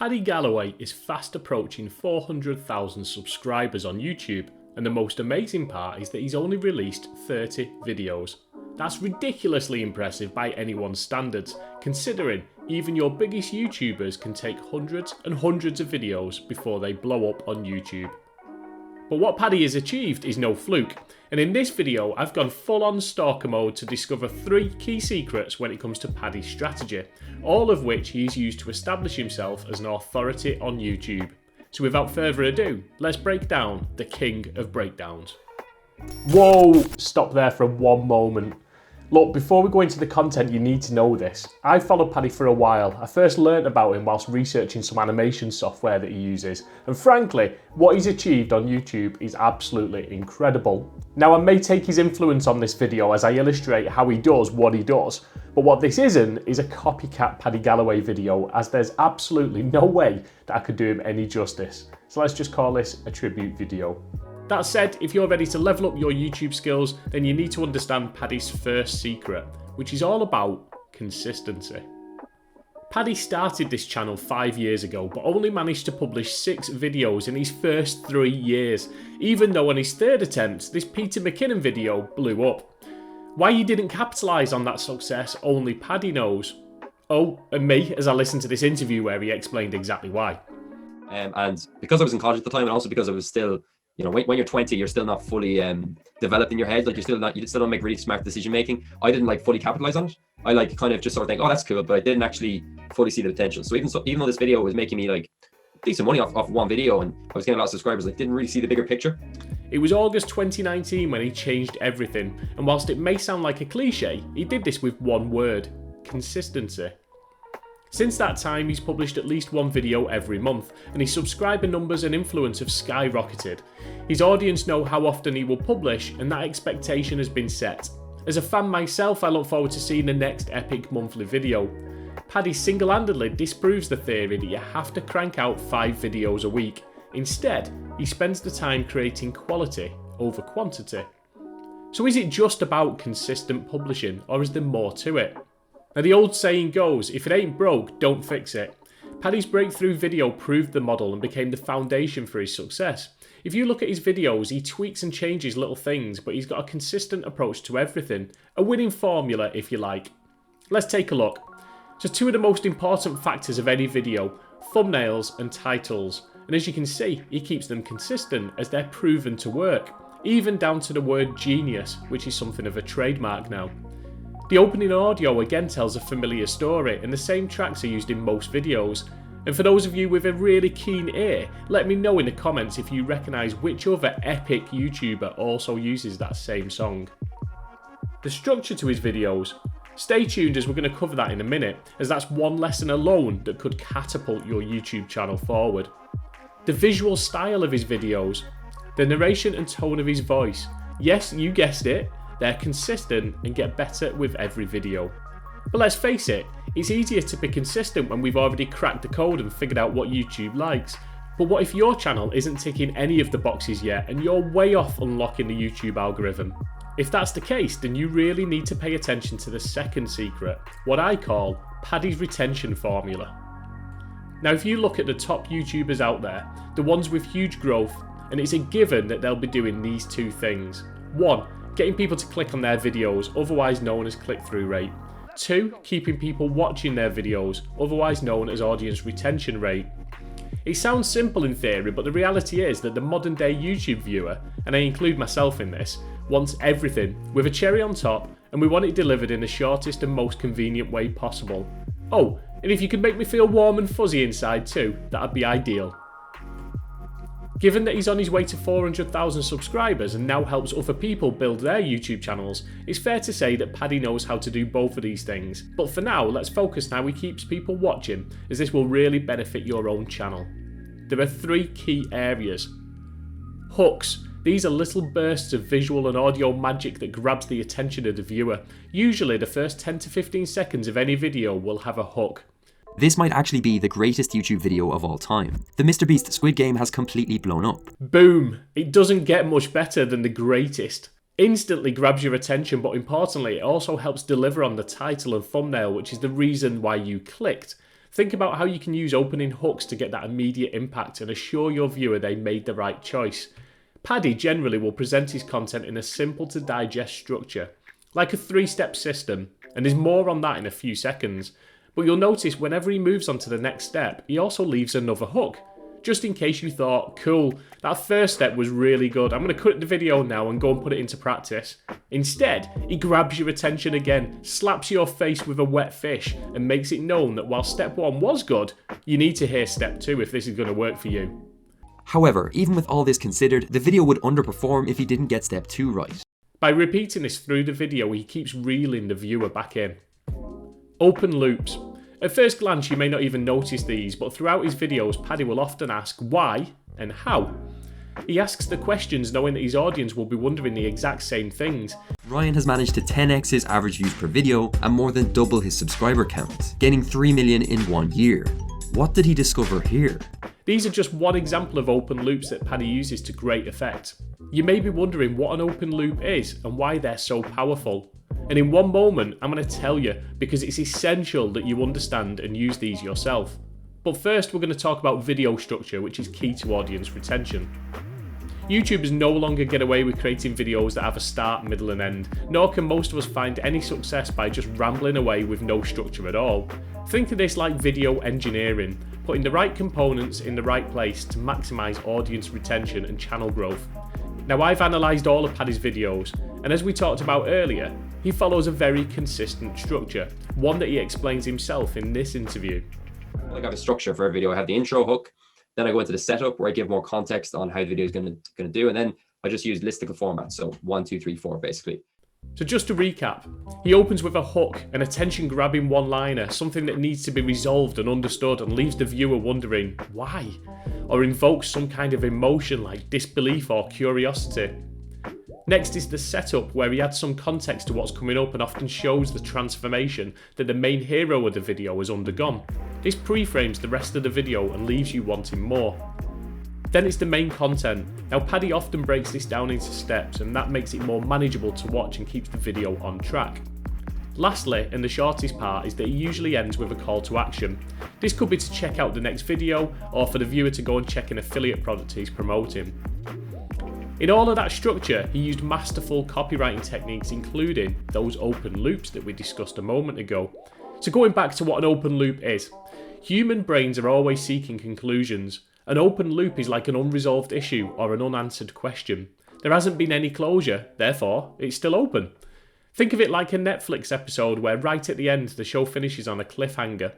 Paddy Galloway is fast approaching 400,000 subscribers on YouTube, and the most amazing part is that he's only released 30 videos. That's ridiculously impressive by anyone's standards, considering even your biggest YouTubers can take hundreds and hundreds of videos before they blow up on YouTube. But what Paddy has achieved is no fluke, and in this video I've gone full on stalker mode to discover 3 key secrets when it comes to Paddy's strategy, all of which he's used to establish himself as an authority on YouTube. So without further ado, let's break down the king of breakdowns. Whoa, stop there for one moment. Look, before we go into the content, you need to know this. I followed Paddy for a while. I first learnt about him whilst researching some animation software that he uses. And frankly, what he's achieved on YouTube is absolutely incredible. Now, I may take his influence on this video as I illustrate how he does what he does. But what this isn't is a copycat Paddy Galloway video, as there's absolutely no way that I could do him any justice. So let's just call this a tribute video. That said, if you're ready to level up your YouTube skills, then you need to understand Paddy's first secret, which is all about consistency. Paddy started this channel 5 years ago, but only managed to publish 6 videos in his first 3 years, even though on his 3rd attempt, this Peter McKinnon video blew up. Why he didn't capitalise on that success, only Paddy knows. Oh, and me, as I listened to this interview where he explained exactly why. And because I was in college at the time, and also because I was still, you know, when you're 20, you're still not fully developed in your head. Like you still don't make really smart decision making. I didn't fully capitalize on it. I kind of just sort of think, oh, that's cool, but I didn't actually fully see the potential. So even though this video was making me decent money off one video, and I was getting a lot of subscribers, I didn't really see the bigger picture. It was August 2019 when he changed everything, and whilst it may sound like a cliche, he did this with one word: consistency. Since that time, he's published at least 1 video every month, and his subscriber numbers and influence have skyrocketed. His audience know how often he will publish, and that expectation has been set. As a fan myself, I look forward to seeing the next epic monthly video. Paddy single-handedly disproves the theory that you have to crank out 5 videos a week. Instead, he spends the time creating quality over quantity. So is it just about consistent publishing, or is there more to it? Now, the old saying goes, if it ain't broke, don't fix it. Paddy's breakthrough video proved the model and became the foundation for his success. If you look at his videos, he tweaks and changes little things, but he's got a consistent approach to everything. A winning formula, if you like. Let's take a look. So 2 of the most important factors of any video: thumbnails and titles. And as you can see, he keeps them consistent as they're proven to work, even down to the word genius, which is something of a trademark now. The opening audio again tells a familiar story, and the same tracks are used in most videos. And for those of you with a really keen ear, let me know in the comments if you recognise which other epic YouTuber also uses that same song. The structure to his videos. Stay tuned, as we're going to cover that in a minute, as that's one lesson alone that could catapult your YouTube channel forward. The visual style of his videos. The narration and tone of his voice. Yes, you guessed it. They're consistent and get better with every video. But let's face it, it's easier to be consistent when we've already cracked the code and figured out what YouTube likes. But what if your channel isn't ticking any of the boxes yet and you're way off unlocking the YouTube algorithm? If that's the case, then you really need to pay attention to the second secret, what I call Paddy's retention formula. Now, if you look at the top YouTubers out there, the ones with huge growth, and it's a given that they'll be doing these 2 things. 1. Getting people to click on their videos, otherwise known as click-through rate. 2. Keeping people watching their videos, otherwise known as audience retention rate. It sounds simple in theory, but the reality is that the modern day YouTube viewer, and I include myself in this, wants everything, with a cherry on top, and we want it delivered in the shortest and most convenient way possible. Oh, and if you could make me feel warm and fuzzy inside too, that'd be ideal. Given that he's on his way to 400,000 subscribers and now helps other people build their YouTube channels, it's fair to say that Paddy knows how to do both of these things. But for now, let's focus on how he keeps people watching, as this will really benefit your own channel. There are 3 key areas. Hooks. These are little bursts of visual and audio magic that grabs the attention of the viewer. Usually the first 10 to 15 seconds of any video will have a hook. This might actually be the greatest YouTube video of all time. The MrBeast Squid Game has completely blown up. Boom! It doesn't get much better than the greatest. Instantly grabs your attention, but importantly, it also helps deliver on the title and thumbnail, which is the reason why you clicked. Think about how you can use opening hooks to get that immediate impact and assure your viewer they made the right choice. Paddy generally will present his content in a simple to digest structure, like a 3-step system, and there's more on that in a few seconds. But you'll notice whenever he moves on to the next step, he also leaves another hook. Just in case you thought, cool, that first step was really good, I'm going to cut the video now and go and put it into practice. Instead, he grabs your attention again, slaps your face with a wet fish, and makes it known that while step 1 was good, you need to hear step 2 if this is going to work for you. However, even with all this considered, the video would underperform if he didn't get step 2 right. By repeating this through the video, he keeps reeling the viewer back in. Open loops. At first glance you may not even notice these, but throughout his videos Paddy will often ask why and how. He asks the questions knowing that his audience will be wondering the exact same things. Ryan has managed to 10x his average views per video and more than double his subscriber count, gaining 3 million in 1 year. What did he discover here? These are just one example of open loops that Paddy uses to great effect. You may be wondering what an open loop is and why they're so powerful. And in one moment, I'm going to tell you because it's essential that you understand and use these yourself. But first, we're going to talk about video structure, which is key to audience retention. YouTubers no longer get away with creating videos that have a start, middle and end, nor can most of us find any success by just rambling away with no structure at all. Think of this like video engineering, putting the right components in the right place to maximise audience retention and channel growth. Now I've analysed all of Paddy's videos, and as we talked about earlier, he follows a very consistent structure, one that he explains himself in this interview. I got a structure for a video. I have the intro hook, then I go into the setup where I give more context on how the video is going to do, and then I just use listicle format, so 1, 2, 3, 4 basically. So just to recap, he opens with a hook, an attention-grabbing one-liner, something that needs to be resolved and understood and leaves the viewer wondering why, or invokes some kind of emotion like disbelief or curiosity. Next is the setup, where he adds some context to what's coming up and often shows the transformation that the main hero of the video has undergone. This pre-frames the rest of the video and leaves you wanting more. Then it's the main content. Now Paddy often breaks this down into steps, and that makes it more manageable to watch and keeps the video on track. Lastly, and the shortest part, is that he usually ends with a call to action. This could be to check out the next video, or for the viewer to go and check an affiliate product he's promoting. In all of that structure, he used masterful copywriting techniques, including those open loops that we discussed a moment ago. So going back to what an open loop is, human brains are always seeking conclusions. An open loop is like an unresolved issue or an unanswered question. There hasn't been any closure, therefore it's still open. Think of it like a Netflix episode where right at the end the show finishes on a cliffhanger.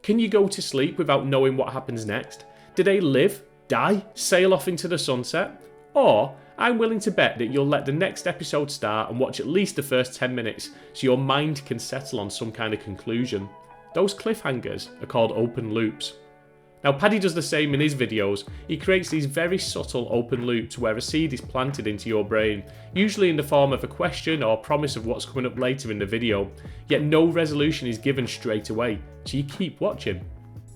Can you go to sleep without knowing what happens next? Do they live, die, sail off into the sunset? Or I'm willing to bet that you'll let the next episode start and watch at least the first 10 minutes so your mind can settle on some kind of conclusion. Those cliffhangers are called open loops. Now Paddy does the same in his videos. He creates these very subtle open loops where a seed is planted into your brain, usually in the form of a question or promise of what's coming up later in the video, yet no resolution is given straight away, so you keep watching.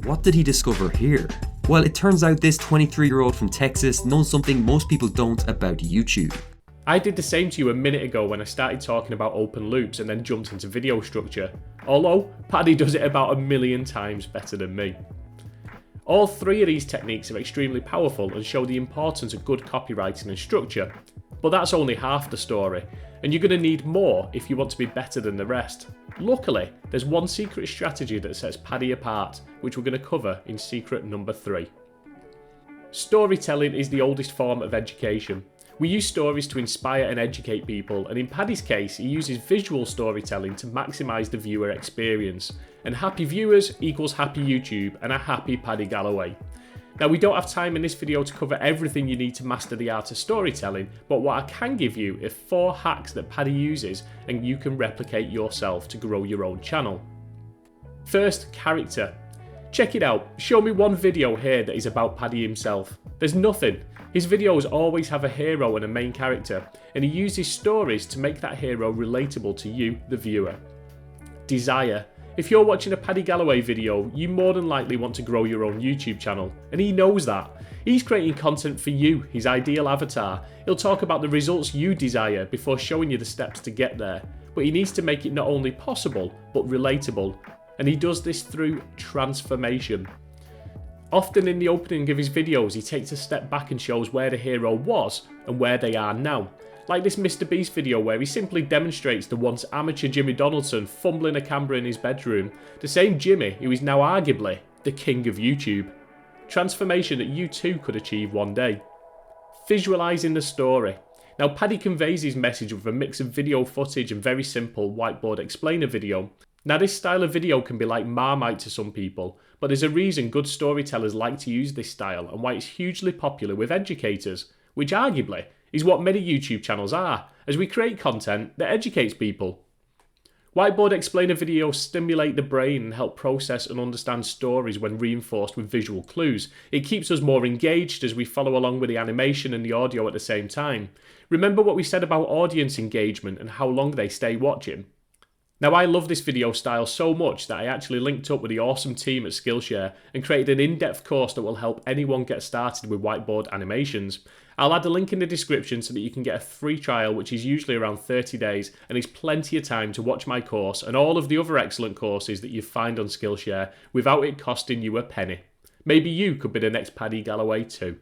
What did he discover here? Well, it turns out this 23-year-old from Texas knows something most people don't about YouTube. I did the same to you a minute ago when I started talking about open loops and then jumped into video structure, although Paddy does it about 1,000,000 times better than me. All three of these techniques are extremely powerful and show the importance of good copywriting and structure, but that's only half the story, and you're going to need more if you want to be better than the rest. Luckily, there's one secret strategy that sets Paddy apart, which we're going to cover in secret number 3. Storytelling is the oldest form of education. We use stories to inspire and educate people, and in Paddy's case, he uses visual storytelling to maximise the viewer experience. And happy viewers equals happy YouTube and a happy Paddy Galloway. Now we don't have time in this video to cover everything you need to master the art of storytelling, but what I can give you are 4 hacks that Paddy uses and you can replicate yourself to grow your own channel. First, character. Check it out, show me one video here that is about Paddy himself. There's nothing. His videos always have a hero and a main character, and he uses stories to make that hero relatable to you, the viewer. Desire. If you're watching a Paddy Galloway video, you more than likely want to grow your own YouTube channel, and he knows that. He's creating content for you, his ideal avatar. He'll talk about the results you desire before showing you the steps to get there, but he needs to make it not only possible, but relatable. and he does this through transformation. Often in the opening of his videos, he takes a step back and shows where the hero was and where they are now. Like this Mr. Beast video where he simply demonstrates the once amateur Jimmy Donaldson fumbling a camera in his bedroom, the same Jimmy who is now arguably the king of YouTube. Transformation that you too could achieve one day. Visualising the story. Now Paddy conveys his message with a mix of video footage and very simple whiteboard explainer video. Now this style of video can be like Marmite to some people, but there's a reason good storytellers like to use this style and why it's hugely popular with educators, which arguably is what many YouTube channels are, as we create content that educates people. Whiteboard explainer videos stimulate the brain and help process and understand stories when reinforced with visual clues. It keeps us more engaged as we follow along with the animation and the audio at the same time. Remember what we said about audience engagement and how long they stay watching? Now I love this video style so much that I actually linked up with the awesome team at Skillshare and created an in-depth course that will help anyone get started with whiteboard animations. I'll add a link in the description so that you can get a free trial, which is usually around 30 days and is plenty of time to watch my course and all of the other excellent courses that you find on Skillshare without it costing you a penny. Maybe you could be the next Paddy Galloway too.